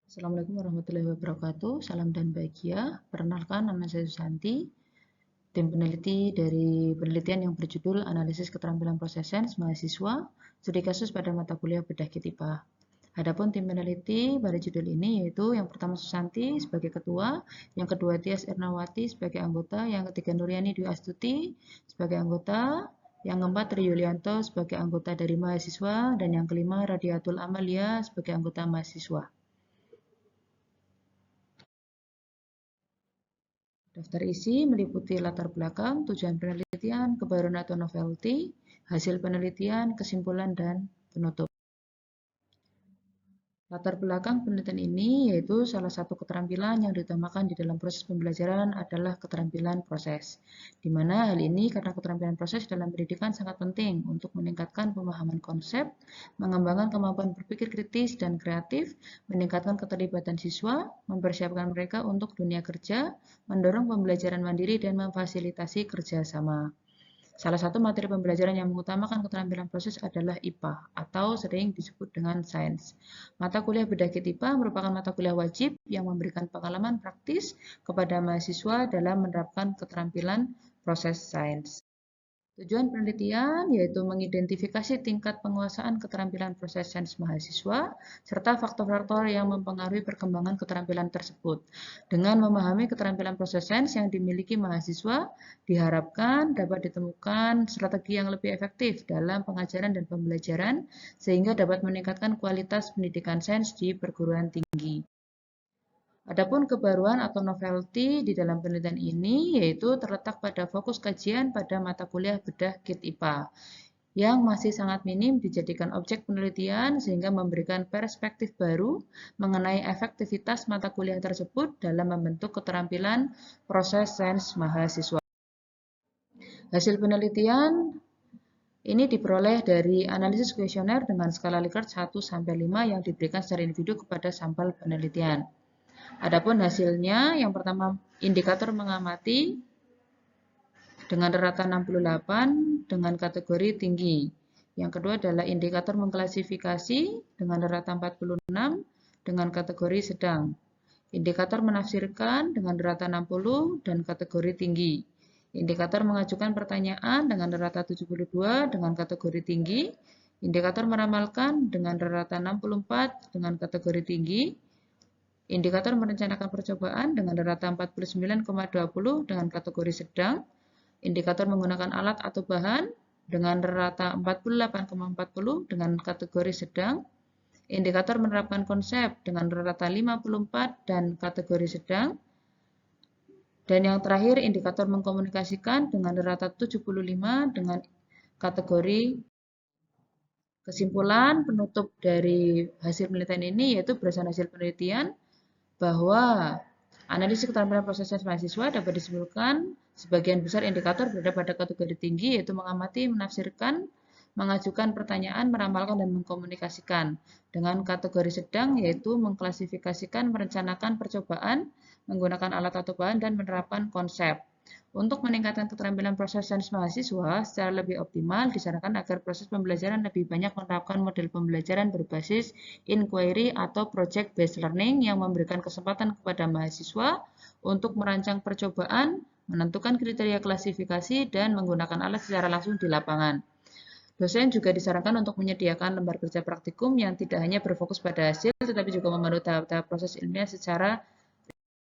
Assalamualaikum warahmatullahi wabarakatuh. Salam dan bahagia. Perkenalkan, nama saya Susanti, tim peneliti dari penelitian yang berjudul Analisis Keterampilan Proses Sains Mahasiswa, studi kasus pada mata kuliah bedah KIT/IPA. Adapun tim peneliti pada judul ini yaitu yang pertama Susanti sebagai ketua, yang kedua Tias Ernawati sebagai anggota, yang ketiga Nuryani Dwi Astuti sebagai anggota, yang keempat Tri Yulianto sebagai anggota dari mahasiswa, dan yang kelima Radiatul Amalia sebagai anggota mahasiswa. Daftar isi meliputi latar belakang, tujuan penelitian, kebaruan atau novelty, hasil penelitian, kesimpulan, dan penutup. Latar belakang penelitian ini yaitu salah satu keterampilan yang diutamakan di dalam proses pembelajaran adalah keterampilan proses. Di mana hal ini karena keterampilan proses dalam pendidikan sangat penting untuk meningkatkan pemahaman konsep, mengembangkan kemampuan berpikir kritis dan kreatif, meningkatkan keterlibatan siswa, mempersiapkan mereka untuk dunia kerja, mendorong pembelajaran mandiri, dan memfasilitasi kerjasama. Salah satu materi pembelajaran yang mengutamakan keterampilan proses adalah IPA atau sering disebut dengan sains. Mata kuliah bedah KIT/IPA merupakan mata kuliah wajib yang memberikan pengalaman praktis kepada mahasiswa dalam menerapkan keterampilan proses sains. Tujuan penelitian yaitu mengidentifikasi tingkat penguasaan keterampilan proses sains mahasiswa serta faktor-faktor yang mempengaruhi perkembangan keterampilan tersebut. Dengan memahami keterampilan proses sains yang dimiliki mahasiswa, diharapkan dapat ditemukan strategi yang lebih efektif dalam pengajaran dan pembelajaran sehingga dapat meningkatkan kualitas pendidikan sains di perguruan tinggi. Adapun kebaruan atau novelty di dalam penelitian ini yaitu terletak pada fokus kajian pada mata kuliah bedah KIT/IPA yang masih sangat minim dijadikan objek penelitian sehingga memberikan perspektif baru mengenai efektivitas mata kuliah tersebut dalam membentuk keterampilan proses sains mahasiswa. Hasil penelitian ini diperoleh dari analisis kuesioner dengan skala Likert 1-5 yang diberikan secara individu kepada sampel penelitian. Adapun hasilnya, yang pertama indikator mengamati dengan rata 68 dengan kategori tinggi. Yang kedua adalah indikator mengklasifikasi dengan rata 46 dengan kategori sedang. Indikator menafsirkan dengan rata 60 dan kategori tinggi. Indikator mengajukan pertanyaan dengan rata 72 dengan kategori tinggi. Indikator meramalkan dengan rata 64 dengan kategori tinggi. Indikator merencanakan percobaan dengan rata 49,20 dengan kategori sedang. Indikator menggunakan alat atau bahan dengan rata 48,40 dengan kategori sedang. Indikator menerapkan konsep dengan rata 54 dan kategori sedang. Dan yang terakhir, indikator mengkomunikasikan dengan rata 75 dengan kategori. Kesimpulan penutup dari hasil penelitian ini yaitu berdasarkan hasil penelitian bahwa analisis keterampilan proses sains mahasiswa dapat disimpulkan sebagian besar indikator berada pada kategori tinggi yaitu mengamati, menafsirkan, mengajukan pertanyaan, meramalkan, dan mengkomunikasikan. Dengan kategori sedang yaitu mengklasifikasikan, merencanakan percobaan, menggunakan alat atau bahan, dan menerapkan konsep. Untuk meningkatkan keterampilan proses sains mahasiswa secara lebih optimal, disarankan agar proses pembelajaran lebih banyak menerapkan model pembelajaran berbasis inquiry atau project-based learning yang memberikan kesempatan kepada mahasiswa untuk merancang percobaan, menentukan kriteria klasifikasi, dan menggunakan alat secara langsung di lapangan. Dosen juga disarankan untuk menyediakan lembar kerja praktikum yang tidak hanya berfokus pada hasil, tetapi juga memandu tahap-tahap proses ilmiah secara